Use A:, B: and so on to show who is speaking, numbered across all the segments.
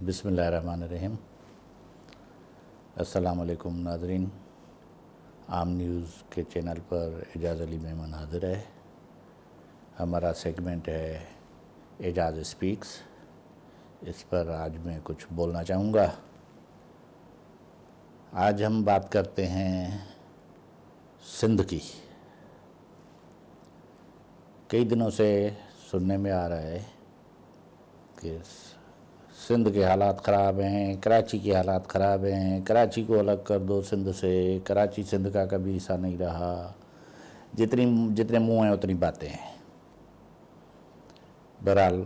A: بسم اللہ الرحمن الرحیم۔ السلام علیکم ناظرین، عام نیوز کے چینل پر اعجاز علی مہمان حاضر ہے۔ ہمارا سیگمنٹ ہے اعجاز اسپیکس۔ اس پر آج میں کچھ بولنا چاہوں گا۔ آج ہم بات کرتے ہیں سندھ کی۔ کئی دنوں سے سننے میں آ رہا ہے کہ سندھ کے حالات خراب ہیں، کراچی کے حالات خراب ہیں، کراچی کو الگ کر دو سندھ سے، کراچی سندھ کا کبھی حصہ نہیں رہا۔ جتنے منہ ہیں اتنی باتیں ہیں۔ بہرحال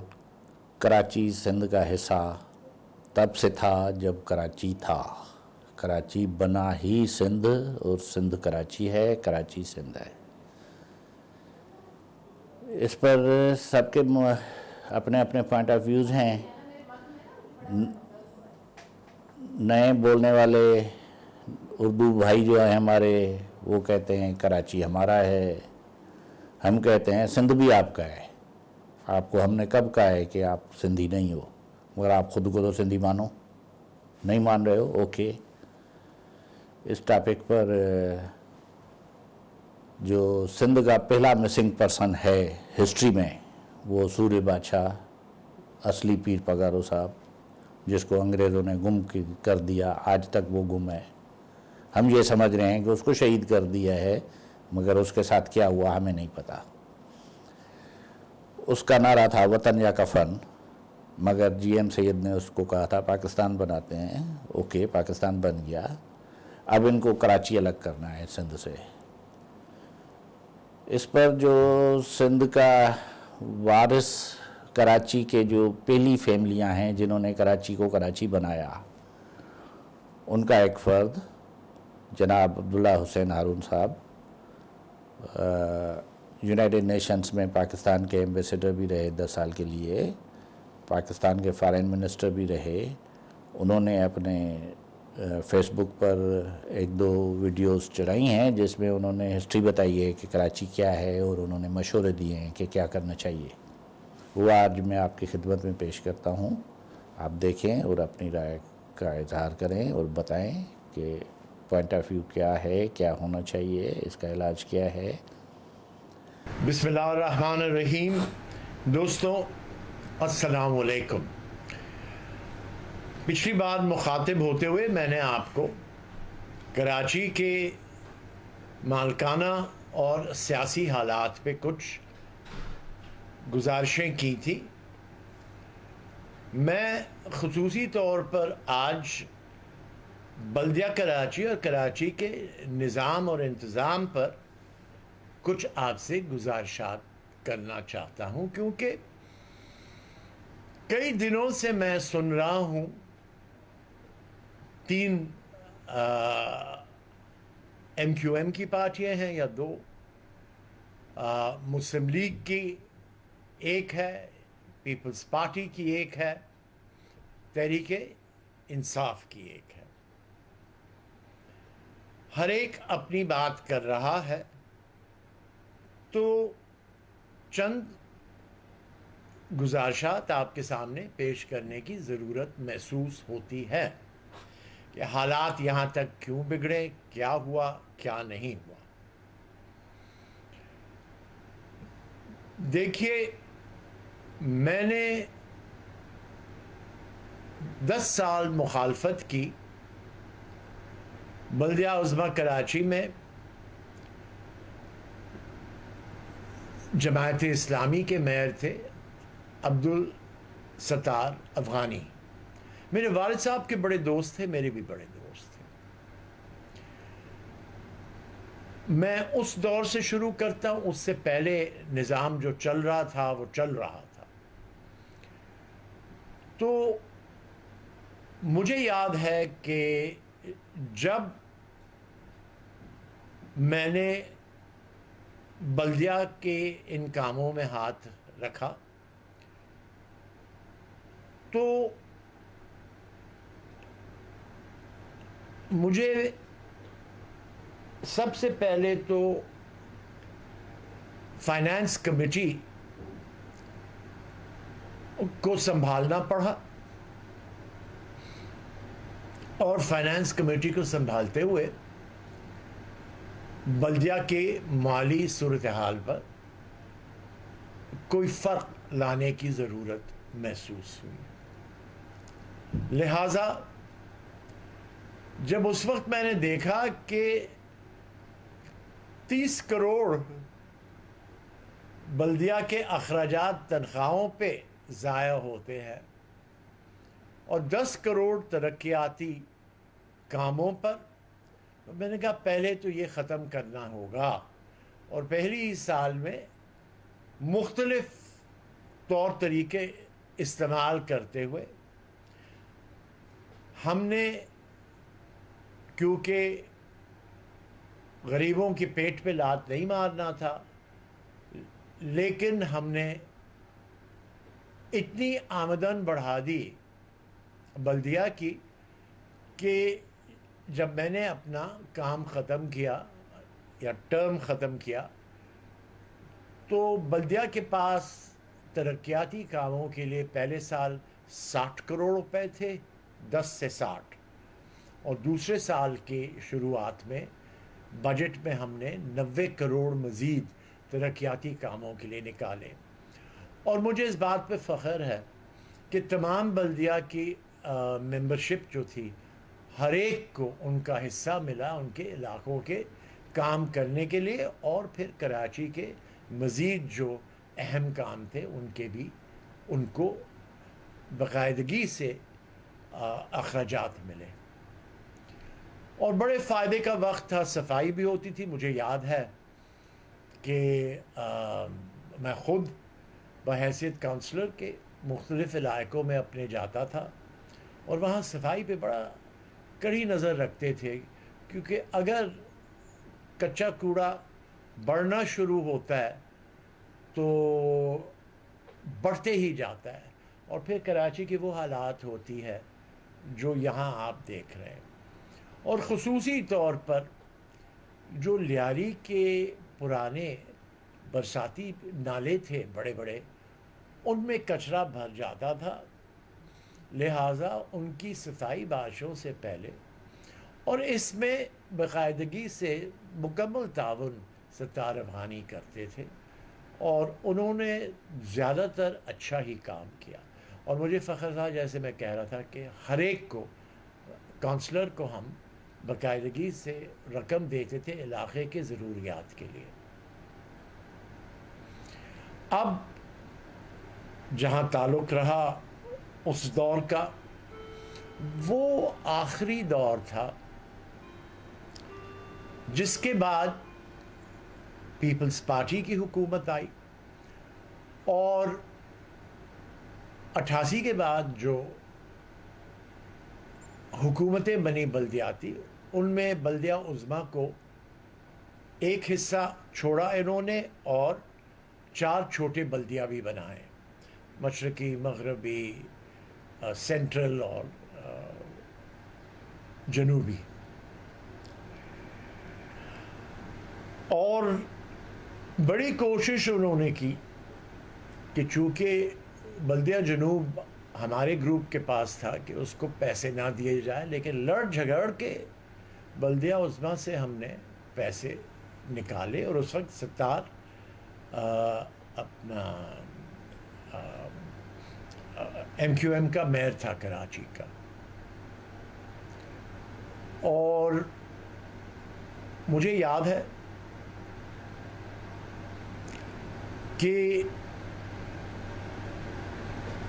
A: کراچی سندھ کا حصہ تب سے تھا جب کراچی تھا۔ کراچی بنا ہی سندھ، اور سندھ کراچی ہے، کراچی سندھ ہے۔ اس پر سب کے اپنے اپنے پوائنٹ آف ویوز ہیں۔ نئے بولنے والے اردو بھائی جو ہیں ہمارے، وہ کہتے ہیں کراچی ہمارا ہے۔ ہم کہتے ہیں سندھ بھی آپ کا ہے۔ آپ کو ہم نے کب کہا ہے کہ آپ سندھی نہیں ہو؟ مگر آپ خود کو تو سندھی مانو۔ نہیں مان رہے ہو؟ اوکے۔ اس ٹاپک پر جو سندھ کا پہلا مسنگ پرسن ہے ہسٹری میں، وہ سوریہ بادشاہ اصلی پیر پگارو صاحب، جس کو انگریزوں نے گم کر دیا۔ آج تک وہ گم ہے۔ ہم یہ سمجھ رہے ہیں کہ اس کو شہید کر دیا ہے، مگر اس کے ساتھ کیا ہوا ہمیں نہیں پتا۔ اس کا نعرہ تھا وطن یا کفن، مگر جی ایم سید نے اس کو کہا تھا پاکستان بناتے ہیں۔ اوکے، پاکستان بن گیا۔ اب ان کو کراچی الگ کرنا ہے سندھ سے۔ اس پر جو سندھ کا وارث کراچی کے جو پہلی فیملیاں ہیں جنہوں نے کراچی کو کراچی بنایا، ان کا ایک فرد جناب عبداللہ حسین ہارون صاحب، یونائیٹڈ نیشنز میں پاکستان کے ایمبیسیڈر بھی رہے 10 سال کے لیے، پاکستان کے فارن منسٹر بھی رہے۔ انہوں نے اپنے فیس بک پر 1-2 ویڈیوز چڑھائی ہیں جس میں انہوں نے ہسٹری بتائی ہے کہ کراچی کیا ہے، اور انہوں نے مشورے دیے ہیں کہ کیا کرنا چاہیے۔ وہ آج میں آپ کی خدمت میں پیش کرتا ہوں۔ آپ دیکھیں اور اپنی رائے کا اظہار کریں اور بتائیں کہ پوائنٹ آف ویو کیا ہے، کیا ہونا چاہیے، اس کا علاج کیا ہے۔
B: بسم اللہ الرحمن الرحیم۔ دوستوں السلام علیکم۔ پچھلی بار مخاطب ہوتے ہوئے میں نے آپ کو کراچی کے مالکانہ اور سیاسی حالات پہ کچھ گزارشیں کی تھی۔ میں خصوصی طور پر آج بلدیہ کراچی اور کراچی کے نظام اور انتظام پر کچھ آپ سے گزارشات کرنا چاہتا ہوں، کیونکہ کئی دنوں سے میں سن رہا ہوں 3 MQM کی پارٹیاں ہیں یا 2، مسلم لیگ کی ایک ہے، پیپلز پارٹی کی ایک ہے، تحریک انصاف کی ایک ہے۔ ہر ایک اپنی بات کر رہا ہے، تو چند گزارشات آپ کے سامنے پیش کرنے کی ضرورت محسوس ہوتی ہے کہ حالات یہاں تک کیوں بگڑے، کیا ہوا، کیا نہیں ہوا۔ دیکھیے، میں نے 10 سال مخالفت کی۔ بلدیہ عظمیٰ کراچی میں جماعت اسلامی کے میئر تھے عبدالستار افغانی۔ میرے والد صاحب کے بڑے دوست تھے، میرے بھی بڑے دوست تھے۔ میں اس دور سے شروع کرتا ہوں، اس سے پہلے نظام جو چل رہا تھا وہ چل رہا تھا۔ تو مجھے یاد ہے کہ جب میں نے بلدیہ کے ان کاموں میں ہاتھ رکھا تو مجھے سب سے پہلے تو فائنانس کمیٹی کو سنبھالنا پڑا، اور فائنانس کمیٹی کو سنبھالتے ہوئے بلدیہ کے مالی صورتحال پر کوئی فرق لانے کی ضرورت محسوس ہوئی. لہذا جب اس وقت میں نے دیکھا کہ 30 کروڑ بلدیہ کے اخراجات تنخواہوں پہ ضائع ہوتے ہیں اور 10 کروڑ ترقیاتی کاموں پر، میں نے کہا پہلے تو یہ ختم کرنا ہوگا. اور پہلی ہی سال میں مختلف طور طریقے استعمال کرتے ہوئے ہم نے، کیونکہ غریبوں کے پیٹ پہ لات نہیں مارنا تھا، لیکن ہم نے اتنی آمدن بڑھا دی بلدیہ کی کہ جب میں نے اپنا کام ختم کیا یا ٹرم ختم کیا تو بلدیہ کے پاس ترقیاتی کاموں کے لیے پہلے سال 60 کروڑ روپے تھے، 10 سے 60، اور دوسرے سال کے شروعات میں بجٹ میں ہم نے 90 کروڑ مزید ترقیاتی کاموں کے لیے نکالے. اور مجھے اس بات پہ فخر ہے کہ تمام بلدیہ کی ممبرشپ جو تھی، ہر ایک کو ان کا حصہ ملا ان کے علاقوں کے کام کرنے کے لیے، اور پھر کراچی کے مزید جو اہم کام تھے ان کے بھی ان کو باقاعدگی سے اخراجات ملے. اور بڑے فائدے کا وقت تھا، صفائی بھی ہوتی تھی. مجھے یاد ہے کہ میں خود بحیثیت کاؤنسلر کے مختلف علاقوں میں اپنے جاتا تھا اور وہاں صفائی پہ بڑا کڑی نظر رکھتے تھے، کیونکہ اگر کچا کوڑا بڑھنا شروع ہوتا ہے تو بڑھتے ہی جاتا ہے، اور پھر کراچی کی وہ حالات ہوتی ہے جو یہاں آپ دیکھ رہے ہیں. اور خصوصی طور پر جو لیاری کے پرانے برساتی نالے تھے بڑے بڑے، ان میں کچرا بھر جاتا تھا. لہٰذا ان کی صفائی بارشوں سے پہلے، اور اس میں باقاعدگی سے مکمل تعاون ستار افغانی کرتے تھے، اور انہوں نے زیادہ تر اچھا ہی کام کیا. اور مجھے فخر تھا، جیسے میں کہہ رہا تھا، کہ ہر ایک کو، کاؤنسلر کو ہم باقاعدگی سے رقم دیتے تھے علاقے کے ضروریات کے لیے. اب جہاں تعلق رہا اس دور کا، وہ آخری دور تھا جس کے بعد پیپلز پارٹی کی حکومت آئی، اور 88 کے بعد جو حکومتیں بنی بلدیاتی، ان میں بلدیہ عظمیٰ کو ایک حصہ چھوڑا انہوں نے اور 4 چھوٹے بلدیہ بھی بنائے، مشرقی، مغربی، سینٹرل اور جنوبی. اور بڑی کوشش انہوں نے کی کہ چونکہ بلدیہ جنوب ہمارے گروپ کے پاس تھا کہ اس کو پیسے نہ دیے جائے، لیکن لڑ جھگڑ کے بلدیہ عظمیٰ سے ہم نے پیسے نکالے. اور اس وقت ستار اپنا MQM کا میئر تھا کراچی کا، اور مجھے یاد ہے کہ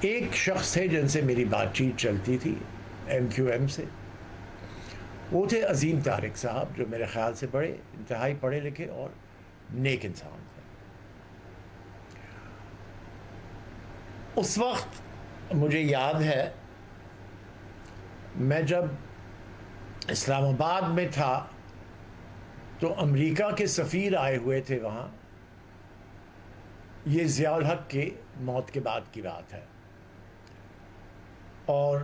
B: ایک شخص تھے جن سے میری بات چیت چلتی تھی MQM سے، وہ تھے عظیم طارق صاحب، جو میرے خیال سے بڑے انتہائی پڑھے لکھے اور نیک انسان تھے. اس وقت مجھے یاد ہے میں جب اسلام آباد میں تھا تو امریکہ کے سفیر آئے ہوئے تھے وہاں. یہ ضیاء الحق کے موت کے بعد کی بات ہے، اور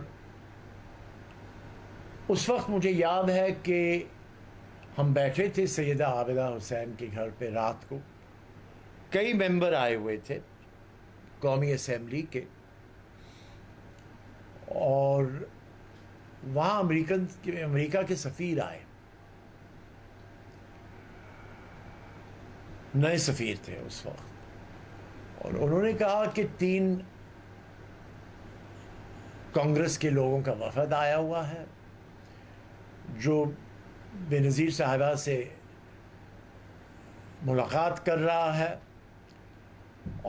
B: اس وقت مجھے یاد ہے کہ ہم بیٹھے تھے سیدہ عابدہ حسین کے گھر پہ رات کو. کئی ممبر آئے ہوئے تھے قومی اسمبلی کے، اور وہاں امریکہ کے سفیر آئے، نئے سفیر تھے اس وقت، اور انہوں نے کہا کہ 3 کانگریس کے لوگوں کا وفد آیا ہوا ہے جو بے نظیر صاحبہ سے ملاقات کر رہا ہے،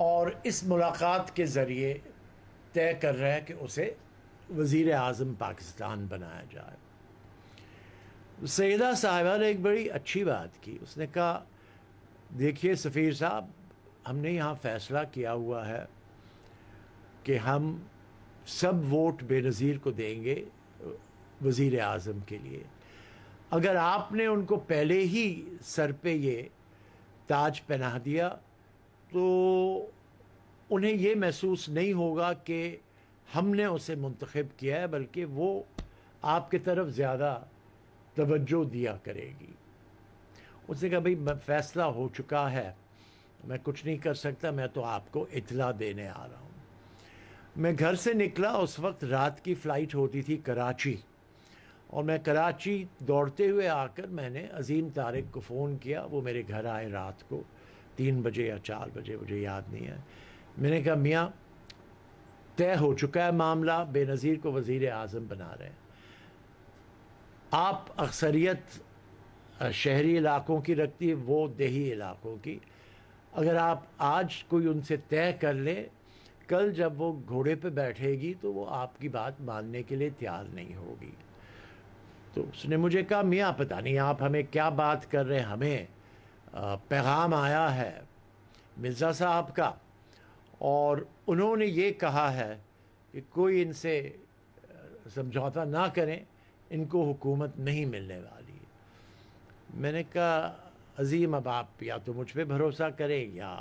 B: اور اس ملاقات کے ذریعے طے کر رہا ہے کہ اسے وزیر اعظم پاکستان بنایا جائے۔ سیدہ صاحبہ نے ایک بڑی اچھی بات کی، اس نے کہا دیکھیے سفیر صاحب، ہم نے یہاں فیصلہ کیا ہوا ہے کہ ہم سب ووٹ بے نظیر کو دیں گے وزیر اعظم کے لیے۔ اگر آپ نے ان کو پہلے ہی سر پہ یہ تاج پہنا دیا تو انہیں یہ محسوس نہیں ہوگا کہ ہم نے اسے منتخب کیا ہے، بلکہ وہ آپ کی طرف زیادہ توجہ دیا کرے گی۔ اس نے کہا بھئی فیصلہ ہو چکا ہے، میں کچھ نہیں کر سکتا، میں تو آپ کو اطلاع دینے آ رہا ہوں۔ میں گھر سے نکلا، اس وقت رات کی فلائٹ ہوتی تھی کراچی، اور میں کراچی دوڑتے ہوئے آ کر میں نے عظیم طارق کو فون کیا، وہ میرے گھر آئے رات کو 3 بجے یا 4 بجے، مجھے یاد نہیں ہے۔ میں نے کہا میاں طے ہو چکا ہے معاملہ، بے نظیر کو وزیر اعظم بنا رہے ہیں، آپ اکثریت شہری علاقوں کی رکھتی ہے، وہ دیہی علاقوں کی، اگر آپ آج کوئی ان سے طے کر لیں، کل جب وہ گھوڑے پہ بیٹھے گی تو وہ آپ کی بات ماننے کے لیے تیار نہیں ہوگی۔ تو اس نے مجھے کہا میاں پتہ نہیں آپ ہمیں کیا بات کر رہے ہیں، ہمیں پیغام آیا ہے مرزا صاحب کا، اور انہوں نے یہ کہا ہے کہ کوئی ان سے سمجھوتا نہ کریں، ان کو حکومت نہیں ملنے والی۔ میں نے کہا عظیم، اب آپ یا تو مجھ پہ بھروسہ کریں یا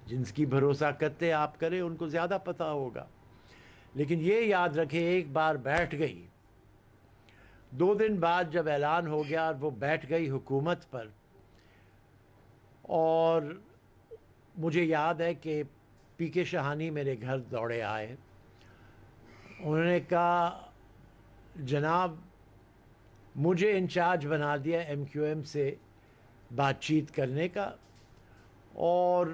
B: جن کی بھروسہ کرتے آپ کریں، ان کو زیادہ پتہ ہوگا، لیکن یہ یاد رکھیں ایک بار بیٹھ گئی، 2 دن بعد جب اعلان ہو گیا اور وہ بیٹھ گئی حکومت پر، اور مجھے یاد ہے کہ پی کے شہانی میرے گھر دوڑے آئے، انہوں نے کہا جناب مجھے انچارج بنا دیا ایم کیو ایم سے بات چیت کرنے کا، اور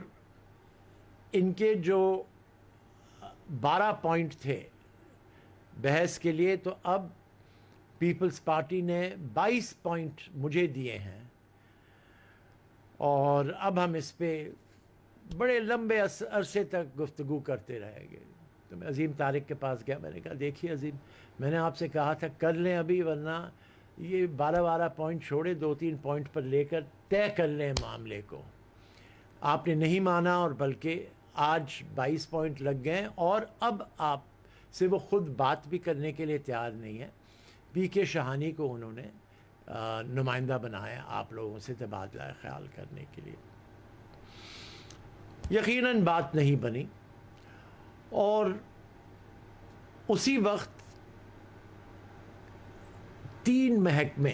B: ان کے جو 12 پوائنٹ تھے بحث کے لیے، تو اب پیپلز پارٹی نے 22 پوائنٹ مجھے دیے ہیں، اور اب ہم اس پہ بڑے لمبے عرصے تک گفتگو کرتے رہیں گے۔ تو میں عظیم طارق کے پاس گیا، میں نے کہا دیکھیے عظیم، میں نے آپ سے کہا تھا کر لیں ابھی، ورنہ یہ 12 پوائنٹ چھوڑے 2-3 پوائنٹ پر لے کر طے کر لیں معاملے کو۔ آپ نے نہیں مانا، اور بلکہ آج 22 پوائنٹ لگ گئے، اور اب آپ سے وہ خود بات بھی کرنے کے لیے تیار نہیں ہے۔ پی کے شہانی کو انہوں نے نمائندہ بنایا آپ لوگوں سے تبادلہ خیال کرنے کے لیے۔ یقیناً بات نہیں بنی، اور اسی وقت 3 محکمے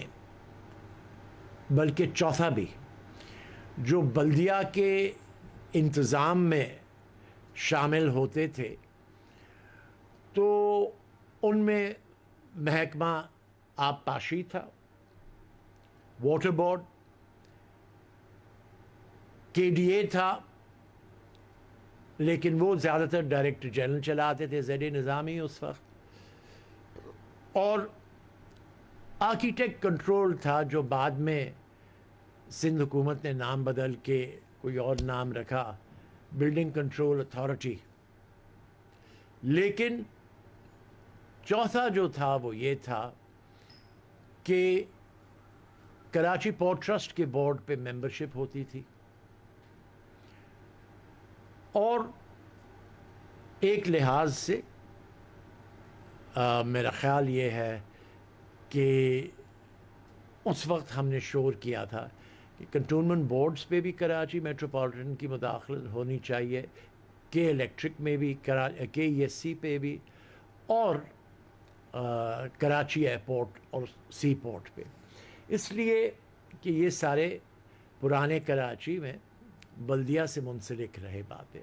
B: بلکہ چوتھا بھی جو بلدیہ کے انتظام میں شامل ہوتے تھے، تو ان میں محکمہ آب پاشی تھا، واٹر بورڈ، کے ڈی اے تھا، لیکن وہ زیادہ تر ڈائریکٹر جنرل چلاتے تھے زیر نظامی اس وقت، اور آرکیٹیکٹ کنٹرول تھا جو بعد میں سندھ حکومت نے نام بدل کے کوئی اور نام رکھا، بلڈنگ کنٹرول اتھارٹی۔ لیکن چوتھا جو تھا وہ یہ تھا کہ کراچی پورٹ ٹرسٹ کے بورڈ پہ ممبرشپ ہوتی تھی، اور ایک لحاظ سے میرا خیال یہ ہے کہ اس وقت ہم نے شور کیا تھا کہ کنٹونمنٹ بورڈز پہ بھی کراچی میٹروپولیٹن کی مداخلت ہونی چاہیے، کے الیکٹرک میں بھی، کے ای ایس سی پہ بھی، اور کراچی ایئرپورٹ اور سی پورٹ پہ، اس لیے کہ یہ سارے پرانے کراچی میں بلدیہ سے منسلک رہے باتیں۔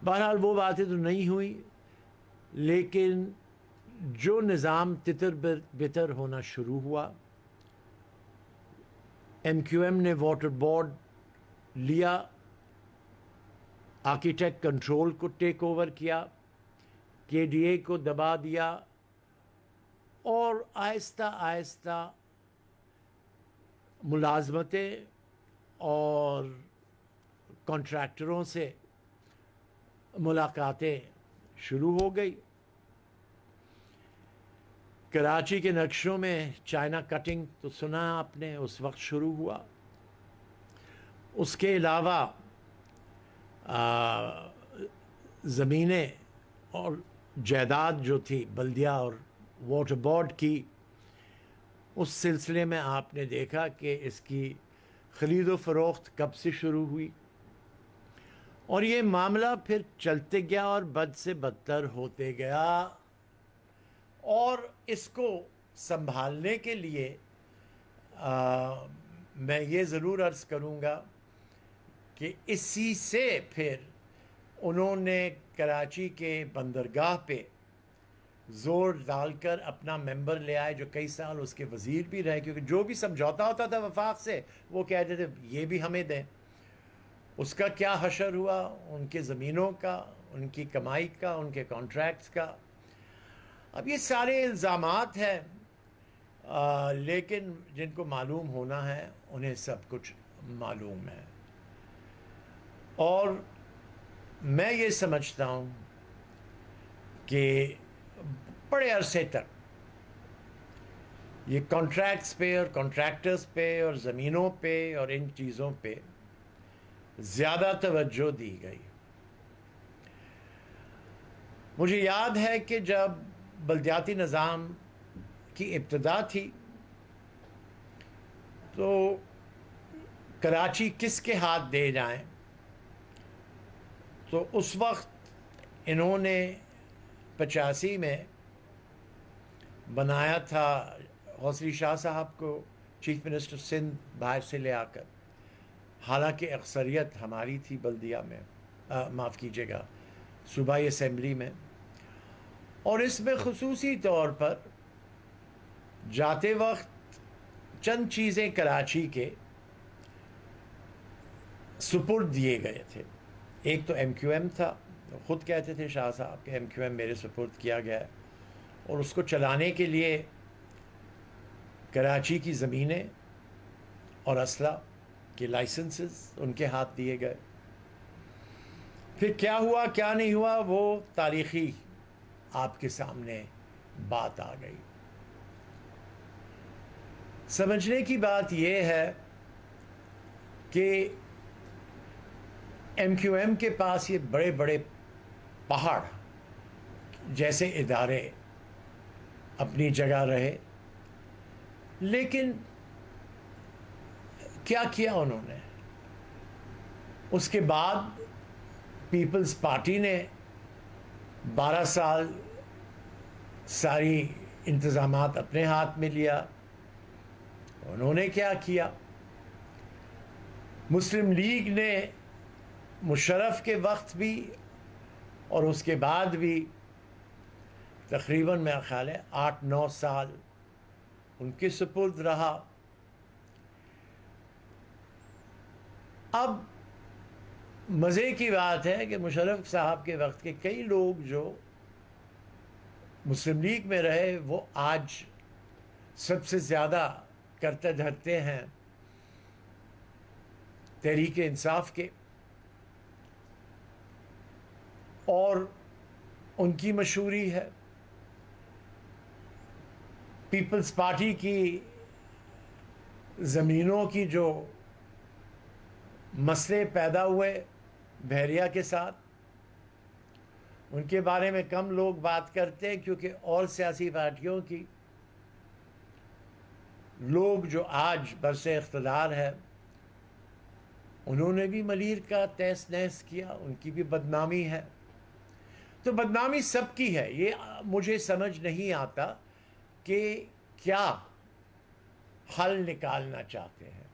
B: بہرحال وہ باتیں تو نہیں ہوئی، لیکن جو نظام تتر بتر ہونا شروع ہوا، ایم کیو ایم نے واٹر بورڈ لیا، آرکیٹیکٹ کنٹرول کو ٹیک اوور کیا، کے ڈی اے کو دبا دیا، اور آہستہ آہستہ ملازمتیں اور کانٹریکٹروں سے ملاقاتیں شروع ہو گئی۔ کراچی کے نقشوں میں چائنا کٹنگ تو سنا آپ نے، اس وقت شروع ہوا۔ اس کے علاوہ زمینیں اور جائیداد جو تھی بلدیہ اور واٹر بورڈ کی، اس سلسلے میں آپ نے دیکھا کہ اس کی خرید و فروخت کب سے شروع ہوئی، اور یہ معاملہ پھر چلتے گیا اور بد سے بدتر ہوتے گیا۔ اور اس کو سنبھالنے کے لیے میں یہ ضرور عرض کروں گا کہ اسی سے پھر انہوں نے کراچی کے بندرگاہ پہ زور ڈال کر اپنا ممبر لے آئے، جو کئی سال اس کے وزیر بھی رہے، کیونکہ جو بھی سمجھوتا ہوتا تھا وفاق سے وہ کہتے تھے یہ بھی ہمیں دیں۔ اس کا کیا حشر ہوا؟ ان کے زمینوں کا، ان کی کمائی کا، ان کے کانٹریکٹس کا۔ اب یہ سارے الزامات ہیں، لیکن جن کو معلوم ہونا ہے انہیں سب کچھ معلوم ہے۔ اور میں یہ سمجھتا ہوں کہ بڑے عرصے تک یہ کانٹریکٹس پہ اور کانٹریکٹرز پہ اور زمینوں پہ اور ان چیزوں پہ زیادہ توجہ دی گئی۔ مجھے یاد ہے کہ جب بلدیاتی نظام کی ابتدا تھی تو کراچی کس کے ہاتھ دے جائیں، تو اس وقت انہوں نے 85 میں بنایا تھا حوصلی شاہ صاحب کو چیف منسٹر سندھ باہر سے لے آ کر، حالانکہ اکثریت ہماری تھی بلدیہ میں، معاف کیجیے گا صوبائی اسمبلی میں، اور اس میں خصوصی طور پر جاتے وقت چند چیزیں کراچی کے سپرد دیے گئے تھے۔ ایک تو ایم کیو ایم تھا، خود کہتے تھے شاہ صاحب کہ ایم کیو ایم میرے سپرد کیا گیا ہے، اور اس کو چلانے کے لیے کراچی کی زمینیں اور اسلحہ کے لائسنسز ان کے ہاتھ دیے گئے۔ پھر کیا ہوا کیا نہیں ہوا وہ تاریخی آپ کے سامنے بات آ گئی۔ سمجھنے کی بات یہ ہے کہ ایم کیو ایم کے پاس یہ بڑے بڑے پہاڑ جیسے ادارے اپنی جگہ رہے، لیکن کیا کیا انہوں نے؟ اس کے بعد پیپلز پارٹی نے 12 سال ساری انتظامات اپنے ہاتھ میں لیا۔ انہوں نے کیا کیا؟ مسلم لیگ نے مشرف کے وقت بھی اور اس کے بعد بھی تقریباً میرا خیال ہے 8-9 سال ان کے سپرد رہا۔ اب مزے کی بات ہے کہ مشرف صاحب کے وقت کے کئی لوگ جو مسلم لیگ میں رہے وہ آج سب سے زیادہ کرتے دھرتے ہیں تحریک انصاف کے، اور ان کی مشہوری ہے۔ پیپلز پارٹی کی زمینوں کی جو مسئلے پیدا ہوئے بحریہ کے ساتھ، ان کے بارے میں کم لوگ بات کرتے ہیں، کیونکہ اور سیاسی پارٹیوں کی لوگ جو آج برسر اقتدار ہے انہوں نے بھی ملیر کا تہس نہس کیا، ان کی بھی بدنامی ہے۔ تو بدنامی سب کی ہے، یہ مجھے سمجھ نہیں آتا کہ کیا حل نکالنا چاہتے ہیں۔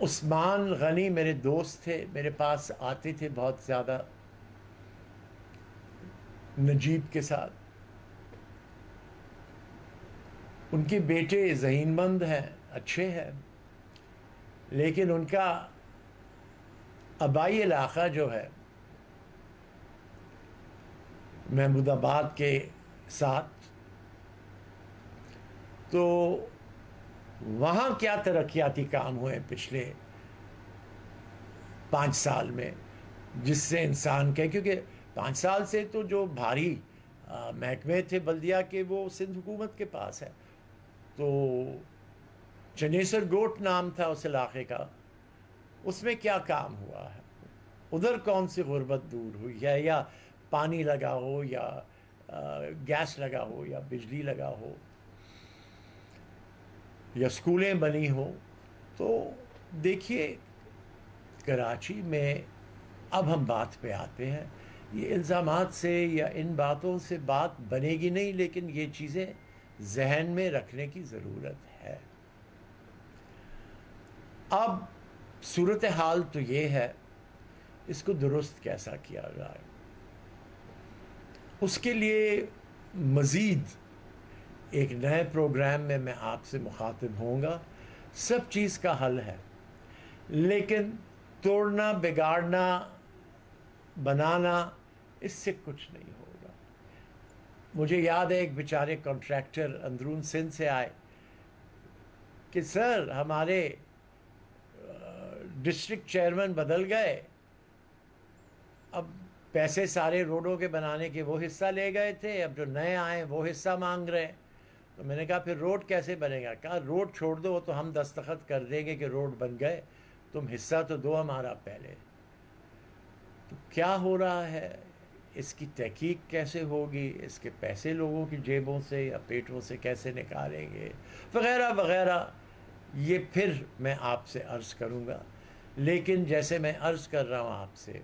B: عثمان غنی میرے دوست تھے، میرے پاس آتے تھے بہت زیادہ، نجیب کے ساتھ. ان کے بیٹے ذہین مند ہیں, اچھے ہیں, لیکن ان کا آبائی علاقہ جو ہے محمود آباد کے ساتھ, تو وہاں کیا ترقیاتی کام ہوئے پچھلے 5 سال میں, جس سے انسان کے, کیونکہ 5 سال سے تو جو بھاری محکمے تھے بلدیہ کے وہ سندھ حکومت کے پاس ہے. تو چنیسر گوٹ نام تھا اس علاقے کا, اس میں کیا کام ہوا ہے؟ ادھر کون سی غربت دور ہوئی ہے, یا پانی لگا ہو, یا گیس لگا ہو, یا بجلی لگا ہو, یا اسکولیں بنی ہوں. تو دیکھیے کراچی میں اب ہم بات پہ آتے ہیں, یہ الزامات سے یا ان باتوں سے بات بنے گی نہیں, لیکن یہ چیزیں ذہن میں رکھنے کی ضرورت ہے. اب صورتحال تو یہ ہے, اس کو درست کیسا کیا جائے, اس کے لیے مزید ایک نئے پروگرام میں آپ سے مخاطب ہوں گا. سب چیز کا حل ہے, لیکن توڑنا, بگاڑنا, بنانا, اس سے کچھ نہیں ہوگا. مجھے یاد ہے ایک بیچارے کانٹریکٹر اندرون سندھ سے آئے کہ سر ہمارے ڈسٹرکٹ چیئرمین بدل گئے, اب پیسے سارے روڈوں کے بنانے کے وہ حصہ لے گئے تھے, اب جو نئے آئے وہ حصہ مانگ رہے ہیں. تو میں نے کہا پھر روڈ کیسے بنے گا؟ کہا روڈ چھوڑ دو, تو ہم دستخط کر دیں گے کہ روڈ بن گئے, تم حصہ تو دو ہمارا پہلے. تو کیا ہو رہا ہے, اس کی تحقیق کیسے ہوگی, اس کے پیسے لوگوں کی جیبوں سے یا پیٹوں سے کیسے نکالیں گے, وغیرہ وغیرہ. یہ پھر میں آپ سے عرض کروں گا. لیکن جیسے میں عرض کر رہا ہوں آپ سے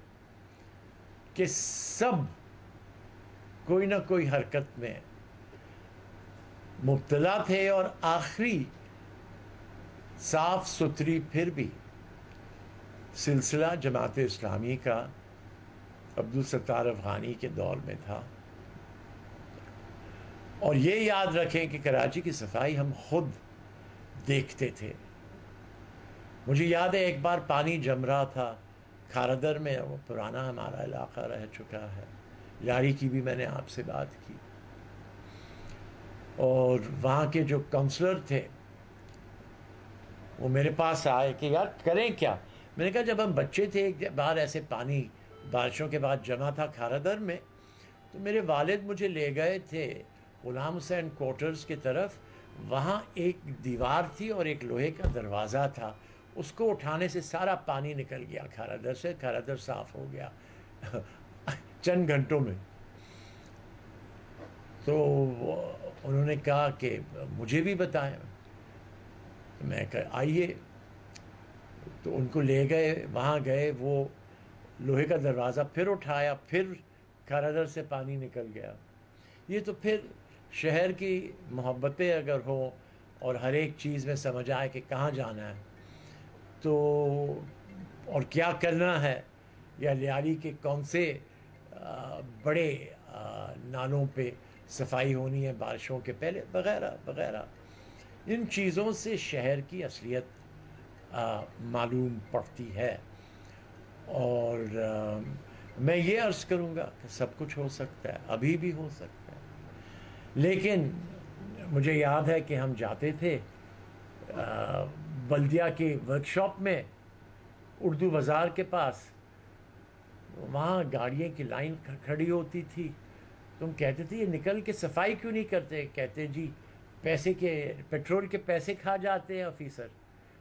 B: کہ سب کوئی نہ کوئی حرکت میں مبتلا تھے, اور آخری صاف ستھری پھر بھی سلسلہ جماعت اسلامی کا عبدالستار افغانی کے دور میں تھا. اور یہ یاد رکھیں کہ کراچی کی صفائی ہم خود دیکھتے تھے. مجھے یاد ہے ایک بار پانی جم رہا تھا کھارادر میں, وہ پرانا ہمارا علاقہ رہ چکا ہے, یاری کی بھی میں نے آپ سے بات کی, اور وہاں کے جو کونسلر تھے وہ میرے پاس آئے کہ یار کریں کیا. میں نے کہا جب ہم بچے تھے ایک بار ایسے پانی بارشوں کے بعد جمع تھا کھارادر میں, تو میرے والد مجھے لے گئے تھے غلام حسین کوارٹرز کی طرف. وہاں ایک دیوار تھی اور ایک لوہے کا دروازہ تھا, اس کو اٹھانے سے سارا پانی نکل گیا کھارادر سے, کھارادر صاف ہو گیا چند گھنٹوں میں. تو انہوں نے کہا کہ مجھے بھی بتائیں. میں کہا آئیے, تو ان کو لے گئے, وہاں گئے, وہ لوہے کا دروازہ پھر اٹھایا, پھر کھارادر سے پانی نکل گیا. یہ تو پھر شہر کی محبتیں اگر ہوں اور ہر ایک چیز میں سمجھ آئے کہ کہاں جانا ہے تو اور کیا کرنا ہے, یا لیاری کے کون سے بڑے نالوں پہ صفائی ہونی ہے بارشوں کے پہلے, وغیرہ وغیرہ. ان چیزوں سے شہر کی اصلیت معلوم پڑتی ہے. اور میں یہ عرض کروں گا کہ سب کچھ ہو سکتا ہے, ابھی بھی ہو سکتا ہے. لیکن مجھے یاد ہے کہ ہم جاتے تھے بلدیہ کے ورکشاپ میں اردو بازار کے پاس, وہاں گاڑیوں کی لائن کھڑی ہوتی تھی. تم کہتے تھے یہ نکل کے صفائی کیوں نہیں کرتے؟ کہتے جی پیسے کے, پیٹرول کے پیسے کھا جاتے ہیں آفیسر,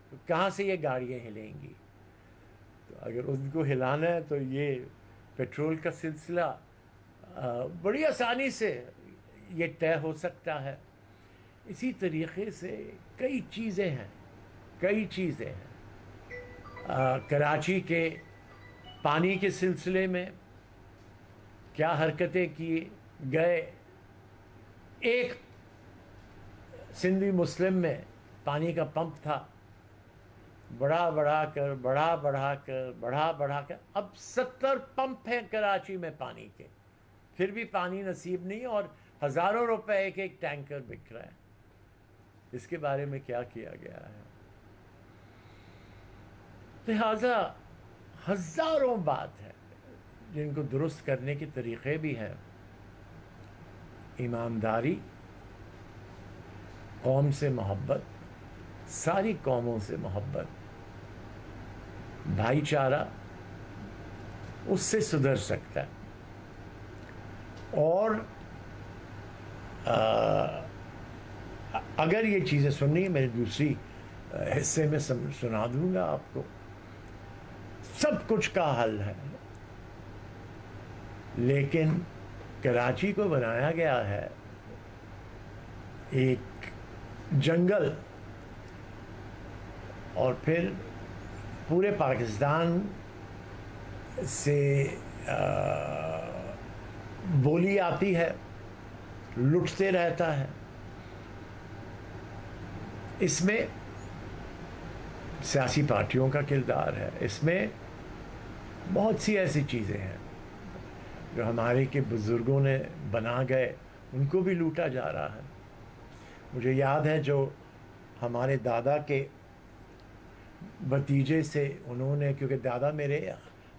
B: تو کہاں سے یہ گاڑیاں ہلیں گی؟ تو اگر ان کو ہلانا ہے تو یہ پیٹرول کا سلسلہ بڑی آسانی سے یہ طے ہو سکتا ہے. اسی طریقے سے کئی چیزیں ہیں, کئی چیزیں ہیں. کراچی کے پانی کے سلسلے میں کیا حرکتیں کی گئے. ایک سندھی مسلم میں پانی کا پمپ تھا, بڑھا بڑھا کر اب 70 پمپ ہیں کراچی میں پانی کے. پھر بھی پانی نصیب نہیں اور ہزاروں روپے ایک ایک ٹینکر بک رہا ہے. اس کے بارے میں کیا کیا گیا ہے؟ لہذا ہزاروں بات ہے جن کو درست کرنے کے طریقے بھی ہیں. ایمانداری، قوم سے محبت، ساری قوموں سے محبت، بھائی چارہ، اس سے سدھر سکتا ہے. اور اگر یہ چیزیں سننی ہے، میری دوسری حصے میں سنا دوں گا آپ کو. سب کچھ کا حل ہے، لیکن کراچی کو بنایا گیا ہے ایک جنگل، اور پھر پورے پاکستان سے بولی آتی ہے، لٹتے رہتا ہے. اس میں سیاسی پارٹیوں کا کردار ہے، اس میں بہت سی ایسی چیزیں ہیں جو ہمارے کے بزرگوں نے بنا گئے، ان کو بھی لوٹا جا رہا ہے. مجھے یاد ہے جو ہمارے دادا کے بھتیجے سے، انہوں نے، کیونکہ دادا میرے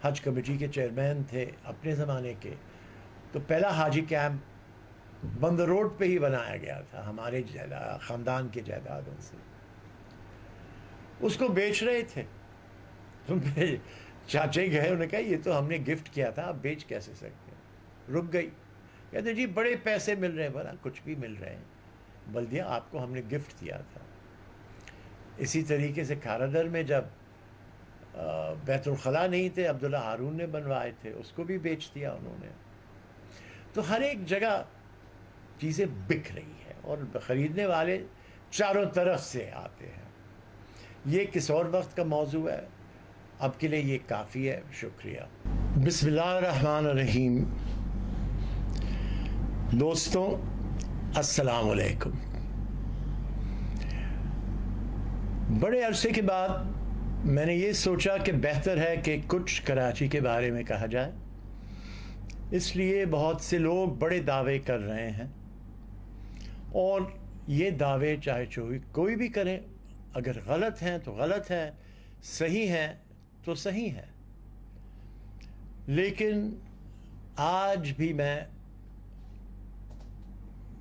B: حج کمیٹی کے چیئرمین تھے اپنے زمانے کے، تو پہلا حاجی کیمپ بند روڈ پہ ہی بنایا گیا تھا ہمارے خاندان کے جائیدادوں سے. اس کو بیچ رہے تھے، تو میرے چاچے گئے، انہوں نے کہا یہ تو ہم نے گفٹ کیا تھا، آپ بیچ کیسے سکتے ہیں؟ رک گئی. کہتے جی بڑے پیسے مل رہے ہیں. بولا کچھ بھی مل رہے ہیں، بلدیہ آپ کو ہم نے گفٹ دیا تھا. اسی طریقے سے کھارادر میں جب بیت الخلاء نہیں تھے، عبداللہ ہارون نے بنوائے تھے، اس کو بھی بیچ دیا انہوں نے. تو ہر ایک جگہ چیزیں بک رہی ہیں اور خریدنے والے چاروں طرف سے آتے ہیں. یہ کس اور وقت کا موضوع ہے، اب کے لیے یہ کافی ہے. شکریہ. بسم اللہ الرحمن الرحیم. دوستوں السلام علیکم. بڑے عرصے کے بعد میں نے یہ سوچا کہ بہتر ہے کہ کچھ کراچی کے بارے میں کہا جائے. اس لیے بہت سے لوگ بڑے دعوے کر رہے ہیں، اور یہ دعوے چاہے کوئی بھی کریں، اگر غلط ہیں تو غلط ہیں، صحیح ہیں تو صحیح ہیں. لیکن آج بھی میں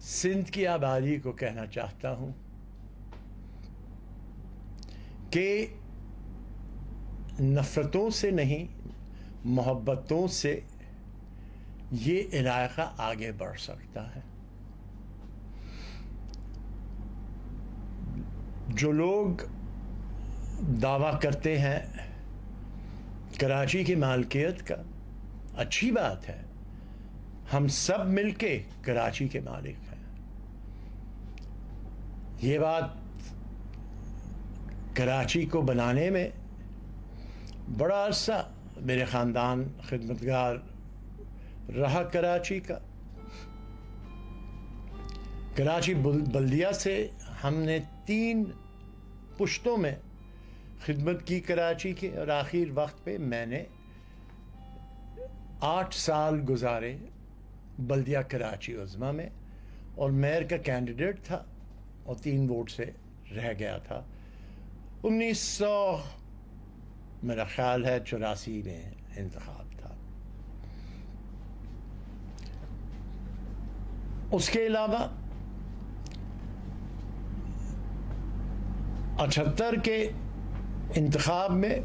B: سندھ کی آبادی کو کہنا چاہتا ہوں کہ نفرتوں سے نہیں، محبتوں سے یہ علاقہ آگے بڑھ سکتا ہے. جو لوگ دعویٰ کرتے ہیں کراچی کی مالکیت کا، اچھی بات ہے، ہم سب مل کے کراچی کے مالک ہیں. یہ بات کراچی کو بنانے میں بڑا عرصہ میرے خاندان خدمتگار رہا کراچی کا. کراچی بلدیہ سے ہم نے 3 پشتوں میں خدمت کی کراچی کے، اور آخر وقت پہ میں نے 8 سال گزارے بلدیہ کراچی عظمیٰ میں، اور میئر کا کینڈیڈیٹ تھا اور 3 ووٹ سے رہ گیا تھا. 1900 میرا خیال ہے 84 میں انتخاب تھا. اس کے علاوہ 78 کے انتخاب میں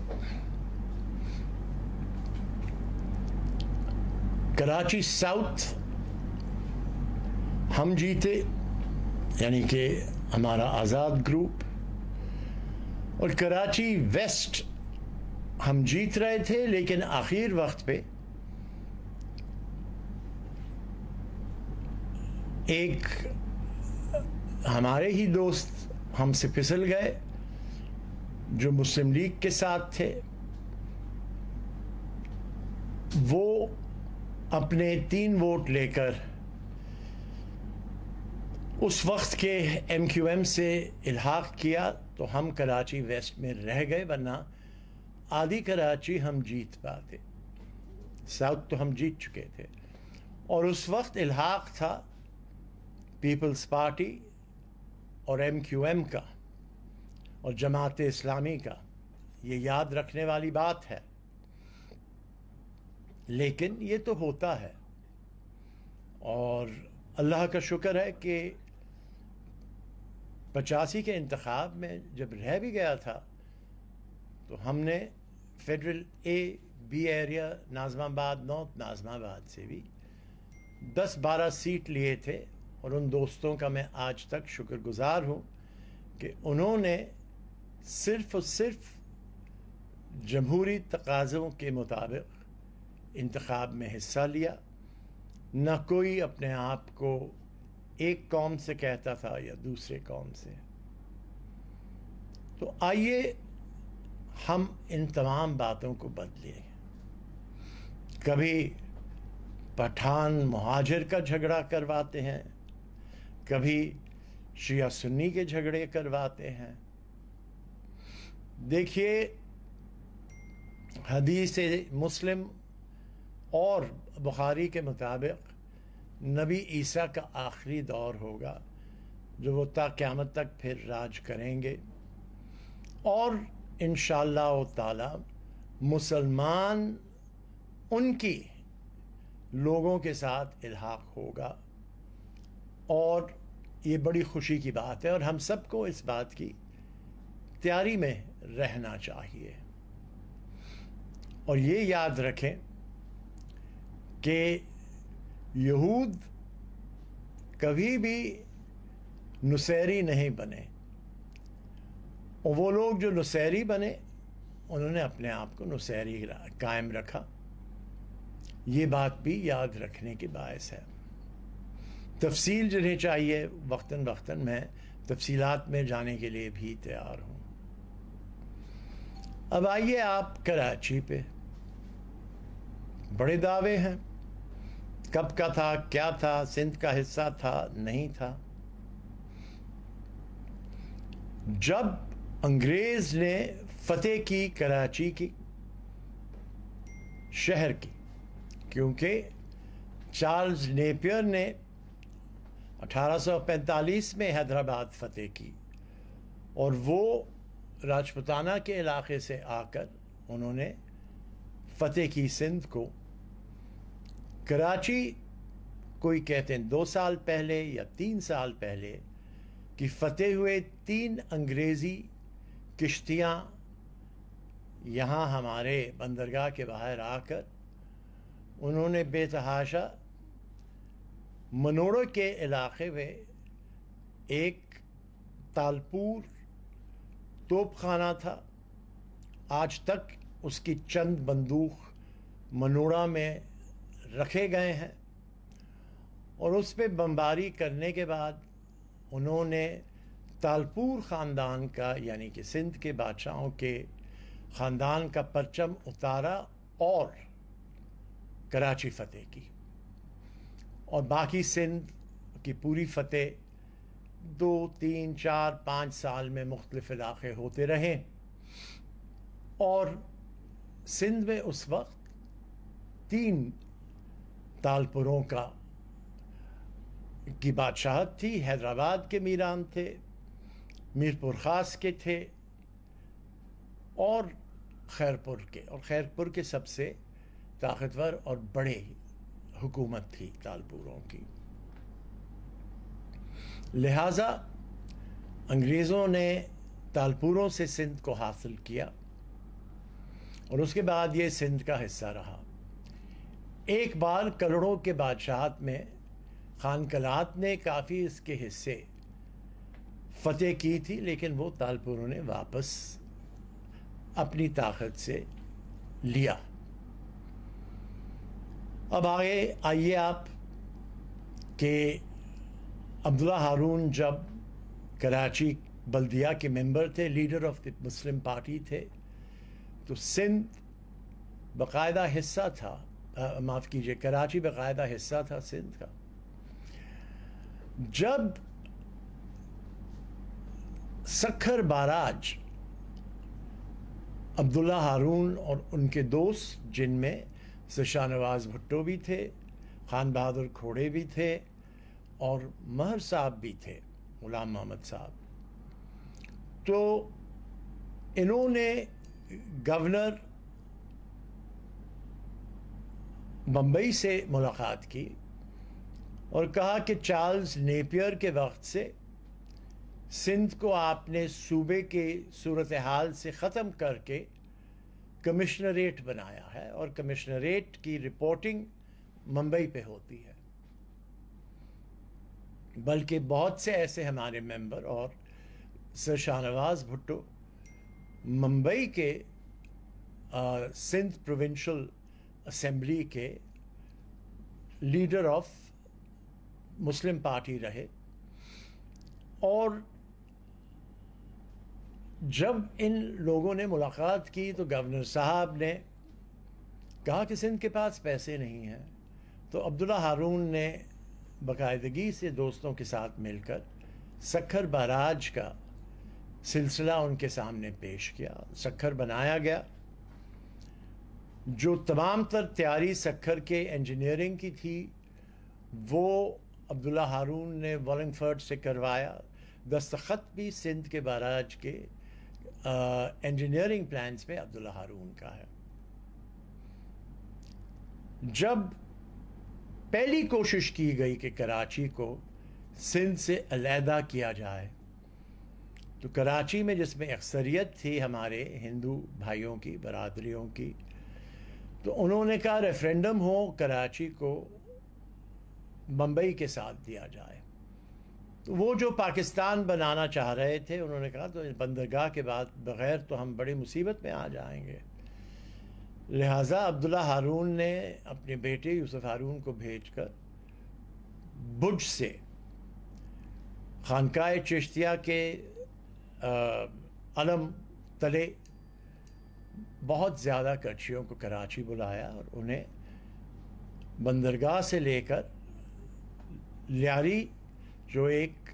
B: کراچی ساؤتھ ہم جیتے، یعنی کہ ہمارا آزاد گروپ، اور کراچی ویسٹ ہم جیت رہے تھے، لیکن آخر وقت پہ ایک ہمارے ہی دوست ہم سے پھسل گئے جو مسلم لیگ کے ساتھ تھے. وہ اپنے 3 ووٹ لے کر اس وقت کے ایم کیو ایم سے الحاق کیا، تو ہم کراچی ویسٹ میں رہ گئے، ورنہ آدھی کراچی ہم جیت پاتے. ساؤتھ تو ہم جیت چکے تھے. اور اس وقت الحاق تھا پیپلز پارٹی اور MQM کا اور جماعت اسلامی کا. یہ یاد رکھنے والی بات ہے. لیکن یہ تو ہوتا ہے, اور اللہ کا شکر ہے کہ 85 کے انتخاب میں جب رہ بھی گیا تھا تو ہم نے فیڈرل B ایریا ناظم آباد نارتھ ناظم آباد سے بھی 10-12 سیٹ لیے تھے. اور ان دوستوں کا میں آج تک شکر گزار ہوں کہ انہوں نے صرف اور صرف جمہوری تقاضوں کے مطابق انتخاب میں حصہ لیا. نہ کوئی اپنے آپ کو ایک قوم سے کہتا تھا یا دوسرے قوم سے. تو آئیے ہم ان تمام باتوں کو بدلیں. کبھی پٹھان مہاجر کا جھگڑا کرواتے ہیں, کبھی شیعہ سنی کے جھگڑے کرواتے ہیں. دیکھیے, حدیث مسلم اور بخاری کے مطابق نبی عیسیٰ کا آخری دور ہوگا جو وہ تا قیامت تک پھر راج کریں گے, اور انشاءاللہ تعالی مسلمان ان کی لوگوں کے ساتھ الحاق ہوگا. اور یہ بڑی خوشی کی بات ہے, اور ہم سب کو اس بات کی تیاری میں رہنا چاہیے. اور یہ یاد رکھیں کہ یہود کبھی بھی نصیری نہیں بنے, اور وہ لوگ جو نصیری بنے انہوں نے اپنے آپ کو نصیری قائم رکھا. یہ بات بھی یاد رکھنے کی باعث ہے. تفصیل جنہیں چاہیے وقتاً وقتاً میں تفصیلات میں جانے کے لیے بھی تیار ہوں. اب آئیے آپ کراچی پہ. بڑے دعوے ہیں, کب کا تھا, کیا تھا, سندھ کا حصہ تھا, نہیں تھا. جب انگریز نے فتح کی کراچی کی, شہر کی, کیونکہ چارلز نیپیر نے 1845 میں حیدرآباد فتح کی, اور وہ راجپوتانہ کے علاقے سے آ کر انہوں نے فتح کی سندھ کو. کراچی کوئی کہتے ہیں 2 سال پہلے یا 3 سال پہلے کہ فتح ہوئے 3 انگریزی کشتیاں یہاں ہمارے بندرگاہ کے باہر آ کر انہوں نے بے تحاشا منوڑو کے علاقے میں ایک تالپور توپ خانہ تھا. آج تک اس کی چند بندوق منوڑا میں رکھے گئے ہیں, اور اس پہ بمباری کرنے کے بعد انہوں نے تالپور خاندان کا, یعنی کہ سندھ کے بادشاہوں کے خاندان کا پرچم اتارا اور کراچی فتح کی. اور باقی سندھ کی پوری فتح 2, 3, 4, 5 سال میں مختلف علاقے ہوتے رہے. اور سندھ میں اس وقت 3 تالپوروں کی بادشاہت تھی. حیدرآباد کے میران تھے, میرپور خاص کے تھے, اور خیرپور کے. اور خیرپور کے سب سے طاقتور اور بڑے حکومت تھی تالپوروں کی. لہذا انگریزوں نے تالپوروں سے سندھ کو حاصل کیا, اور اس کے بعد یہ سندھ کا حصہ رہا. ایک بار کلڑوں کے بادشاہت میں خان قلات نے کافی اس کے حصے فتح کی تھی, لیکن وہ تالپوروں نے واپس اپنی طاقت سے لیا. اب آئیے آپ کہ عبداللہ ہارون جب کراچی بلدیہ کے ممبر تھے, leader of the Muslim party تھے, تو سندھ باقاعدہ حصہ تھا, معاف کیجئے, کراچی باقاعدہ حصہ تھا سندھ کا. جب سکھر باراج عبداللہ ہارون اور ان کے دوست, جن میں سے شاہ نواز بھٹو بھی تھے, خان بہادر کھوڑے بھی تھے اور مہر صاحب بھی تھے، غلام محمد صاحب. تو انہوں نے گورنر بمبئی سے ملاقات کی اور کہا کہ چارلز نیپیئر کے وقت سے سندھ کو آپ نے صوبے کے صورتحال سے ختم کر کے کمشنریٹ بنایا ہے، اور کمشنریٹ کی رپورٹنگ ممبئی پہ ہوتی ہے. بلکہ بہت سے ایسے ہمارے ممبر اور سر شاہ نواز بھٹو ممبئی کے سندھ پروونشل اسمبلی کے لیڈر آف مسلم پارٹی رہے. اور جب ان لوگوں نے ملاقات کی تو گورنر صاحب نے کہا کہ سندھ کے پاس پیسے نہیں ہیں. تو عبداللہ ہارون نے باقاعدگی سے دوستوں کے ساتھ مل کر سکھر باراج کا سلسلہ ان کے سامنے پیش کیا. سکھر بنایا گیا. جو تمام تر تیاری سکھر کے انجینئرنگ کی تھی وہ عبداللہ ہارون نے والنگفرڈ سے کروایا. دستخط بھی سندھ کے باراج کے انجینئرنگ پلانز پہ عبداللہ ہارون کا ہے. جب پہلی کوشش کی گئی کہ کراچی کو سندھ سے علیحدہ کیا جائے تو کراچی میں، جس میں اکثریت تھی ہمارے ہندو بھائیوں کی، برادریوں کی، تو انہوں نے کہا ریفرینڈم ہو، کراچی کو بمبئی کے ساتھ دیا جائے. تو وہ جو پاکستان بنانا چاہ رہے تھے انہوں نے کہا تو بندرگاہ کے بعد بغیر تو ہم بڑی مصیبت میں آ جائیں گے. لہٰذا عبداللہ ہارون نے اپنے بیٹے یوسف ہارون کو بھیج کر بج سے خانقاہ چشتیہ کے علم تلے بہت زیادہ کچھیوں کو کراچی بلایا اور انہیں بندرگاہ سے لے کر لیاری، جو ایک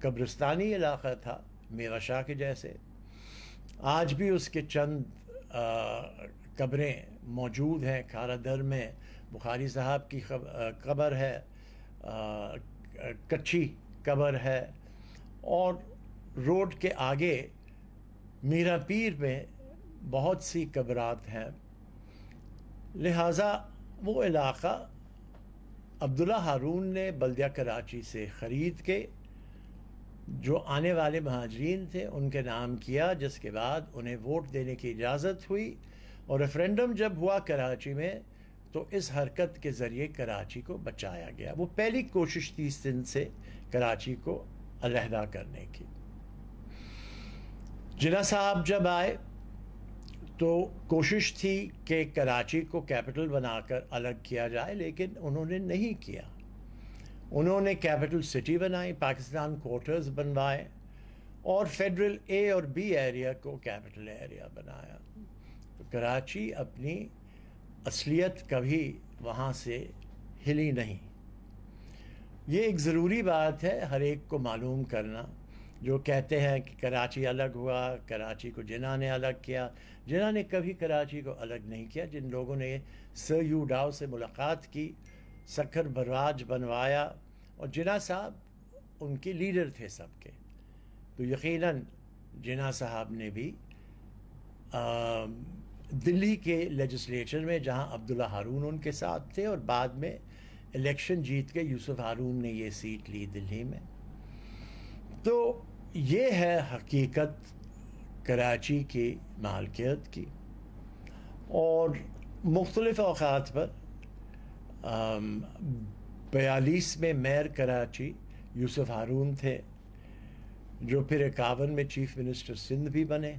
B: قبرستانی علاقہ تھا میرا شاہ کے جیسے، آج بھی اس کے چند قبریں موجود ہیں. کھارا در میں بخاری صاحب کی قبر ہے، کچھی قبر ہے، اور روڈ کے آگے میرا پیر میں بہت سی قبرات ہیں. لہٰذا وہ علاقہ عبداللہ ہارون نے بلدیہ کراچی سے خرید کے جو آنے والے مہاجرین تھے ان کے نام کیا، جس کے بعد انہیں ووٹ دینے کی اجازت ہوئی. اور ریفرینڈم جب ہوا کراچی میں تو اس حرکت کے ذریعے کراچی کو بچایا گیا. وہ پہلی کوشش تھی سندھ سے کراچی کو علیحدہ کرنے کی. جناح صاحب جب آئے تو کوشش تھی کہ کراچی کو کیپٹل بنا کر الگ کیا جائے، لیکن انہوں نے نہیں کیا. انہوں نے کیپٹل سٹی بنائی، پاکستان کوارٹرز بنوائے، اور فیڈرل اے اور بی ایریا کو کیپٹل ایریا بنایا. تو کراچی اپنی اصلیت کبھی وہاں سے ہلی نہیں. یہ ایک ضروری بات ہے ہر ایک کو معلوم کرنا. جو کہتے ہیں کہ کراچی الگ ہوا، کراچی کو جناح نے الگ کیا، جناح نے کبھی کراچی کو الگ نہیں کیا. جن لوگوں نے سر یو ڈاؤ سے ملاقات کی، سکھر براج بنوایا، اور جناح صاحب ان کے لیڈر تھے سب کے، تو یقیناً جناح صاحب نے بھی دلی کے لیجسلیچر میں، جہاں عبداللہ ہارون ان کے ساتھ تھے، اور بعد میں الیکشن جیت کے یوسف ہارون نے یہ سیٹ لی دلی میں. تو یہ ہے حقیقت کراچی کی مالکیت کی. اور مختلف اوقات پر 42 میں میئر کراچی یوسف ہارون تھے، جو پھر 51 میں چیف منسٹر سندھ بھی بنے.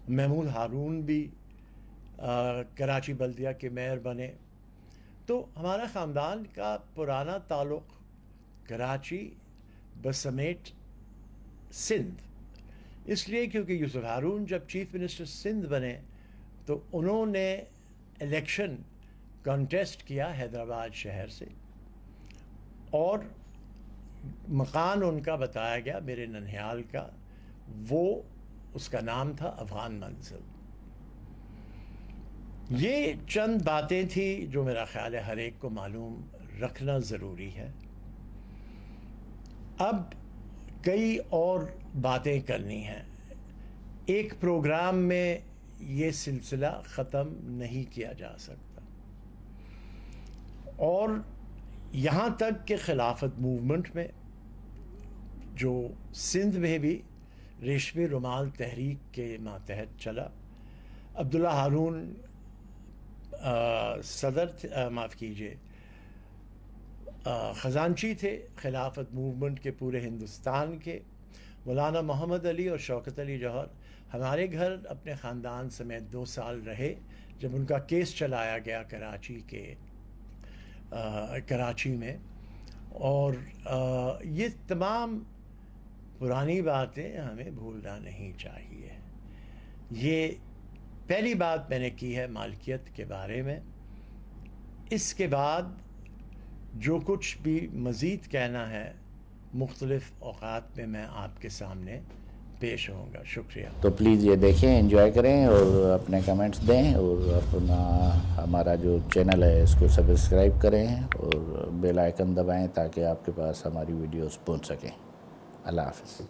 B: محمود ہارون بھی کراچی بلدیہ کے میئر بنے. تو ہمارا خاندان کا پرانا تعلق کراچی بسمیٹ سندھ اس لیے کیونکہ یوسف ہارون جب چیف منسٹر سندھ بنے تو انہوں نے الیکشن کنٹیسٹ کیا حیدرآباد شہر سے، اور مکان ان کا بتایا گیا میرے ننھیال کا، وہ اس کا نام تھا افغان منزل. یہ چند باتیں تھیں جو میرا خیال ہے ہر ایک کو معلوم رکھنا ضروری ہے. اب کئی اور باتیں کرنی ہیں. ایک پروگرام میں یہ سلسلہ ختم نہیں کیا جا سکتا، اور یہاں تک کہ خلافت موومنٹ میں جو سندھ میں بھی ریشمی رومال تحریک کے ماتحت چلا، عبداللہ ہارون صدر معاف کیجیے خزانچی تھے خلافت موومنٹ کے پورے ہندوستان کے. مولانا محمد علی اور شوکت علی جوہر ہمارے گھر اپنے خاندان سمیت 2 سال رہے جب ان کا کیس چلایا گیا کراچی میں. اور یہ تمام پرانی باتیں ہمیں بھولنا نہیں چاہیے. یہ پہلی بات میں نے کی ہے مالکیت کے بارے میں. اس کے بعد جو کچھ بھی مزید کہنا ہے مختلف اوقات میں میں آپ کے سامنے پیش ہوں گا. شکریہ.
A: تو پلیز یہ دیکھیں، انجوائے کریں اور اپنے کمنٹس دیں، اور اپنا ہمارا جو چینل ہے اس کو سبسکرائب کریں اور بیل آئیکن دبائیں تاکہ آپ کے پاس ہماری ویڈیوز پہنچ سکیں. اللہ حافظ.